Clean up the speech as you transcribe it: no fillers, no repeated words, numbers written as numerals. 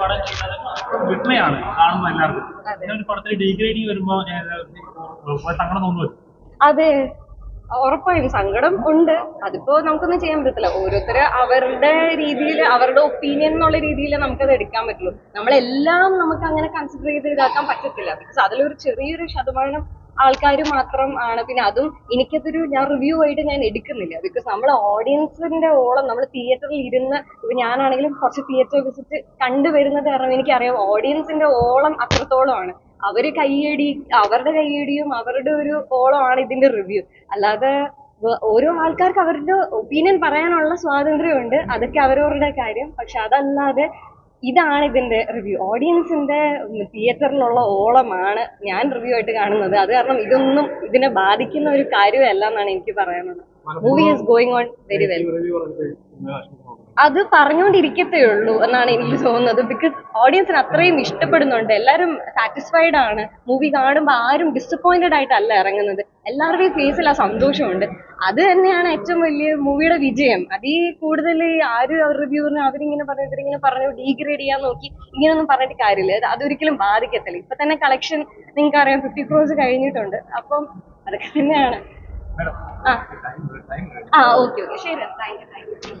പടം വിസ്മയാണ് കാണുമ്പോൾ എല്ലാവർക്കും. ഒരു പടത്തിൽ ഡീഗ്രേഡിങ് വരുമ്പോ സങ്കടം തോന്നുന്നു. അതെ, ഉറപ്പായും സങ്കടം ഉണ്ട്. അതിപ്പോ നമുക്കൊന്നും ചെയ്യാൻ പറ്റത്തില്ല. ഓരോരുത്തര് അവരുടെ രീതിയിൽ, അവരുടെ ഒപ്പീനിയൻ എന്നുള്ള രീതിയിൽ നമുക്കത് എടുക്കാൻ പറ്റുള്ളൂ. നമ്മളെല്ലാം നമുക്ക് അങ്ങനെ കൺസിഡർ ചെയ്ത് ഇതാക്കാൻ പറ്റത്തില്ല. ബിക്കോസ് അതിലൊരു ചെറിയൊരു ശതമാനം ആൾക്കാർ മാത്രം ആണ്. പിന്നെ അതും എനിക്കതൊരു ഞാൻ റിവ്യൂ ആയിട്ട് ഞാൻ എടുക്കുന്നില്ല. ബിക്കോസ് നമ്മൾ ഓഡിയൻസിന്റെ ഓളം, നമ്മൾ തിയേറ്ററിൽ ഇരുന്ന്, ഇപ്പൊ ഞാനാണെങ്കിലും കുറച്ച് തിയേറ്റർ വിസിറ്റ് കണ്ടുവരുന്നത് കാരണം എനിക്കറിയാം ഓഡിയൻസിന്റെ ഓളം അത്രത്തോളമാണ്. അവര് കയ്യടി, അവരുടെ കയ്യടിയും അവരുടെ ഒരു ഓളമാണ് ഇതിന്റെ റിവ്യൂ. അല്ലാതെ ഓരോ ആൾക്കാർക്ക് അവരുടെ ഒപ്പീനിയൻ പറയാനുള്ള സ്വാതന്ത്ര്യമുണ്ട്, അതൊക്കെ അവരവരുടെ കാര്യം. പക്ഷെ അതല്ലാതെ ഇതാണ് ഇതിന്റെ റിവ്യൂ. ഓഡിയൻസിന്റെ തിയേറ്ററിലുള്ള ഓളമാണ് ഞാൻ റിവ്യൂ ആയിട്ട് കാണുന്നത്. അത് കാരണം ഇതൊന്നും ഇതിനെ ബാധിക്കുന്ന ഒരു കാര്യമല്ല എന്നാണ് എനിക്ക് പറയാനുള്ളത്. Movie is going on very well. അത് പറഞ്ഞുകൊണ്ടിരിക്കത്തേ ഉള്ളൂ എന്നാണ് എനിക്ക് തോന്നുന്നത്. ബിക്കോസ് ഓഡിയൻസിന് അത്രയും ഇഷ്ടപ്പെടുന്നുണ്ട്, എല്ലാവരും സാറ്റിസ്ഫൈഡ് ആണ്. മൂവി കാണുമ്പോൾ ആരും ഡിസപ്പോയിന്റഡ് ആയിട്ടല്ല ഇറങ്ങുന്നത്. എല്ലാവരുടെയും ഫേസിൽ ആ സന്തോഷമുണ്ട്. അത് തന്നെയാണ് ഏറ്റവും വലിയ മൂവിയുടെ വിജയം. അതിൽ കൂടുതൽ ആര് റിവ്യൂവിന് അവരിങ്ങനെ പറഞ്ഞു ഇവരിങ്ങനെ പറഞ്ഞു ഡീഗ്രേഡ് ചെയ്യാൻ നോക്കി ഇങ്ങനെയൊന്നും പറഞ്ഞിട്ട് കാര്യമില്ല. അതൊരിക്കലും ബാധിക്കത്തില്ല. ഇപ്പൊ തന്നെ കളക്ഷൻ നിങ്ങൾക്ക് അറിയാം 50 crores കഴിഞ്ഞിട്ടുണ്ട്. അപ്പം അതൊക്കെ തന്നെയാണ്. ആ ഓക്കെ ശരി, താങ്ക് യു.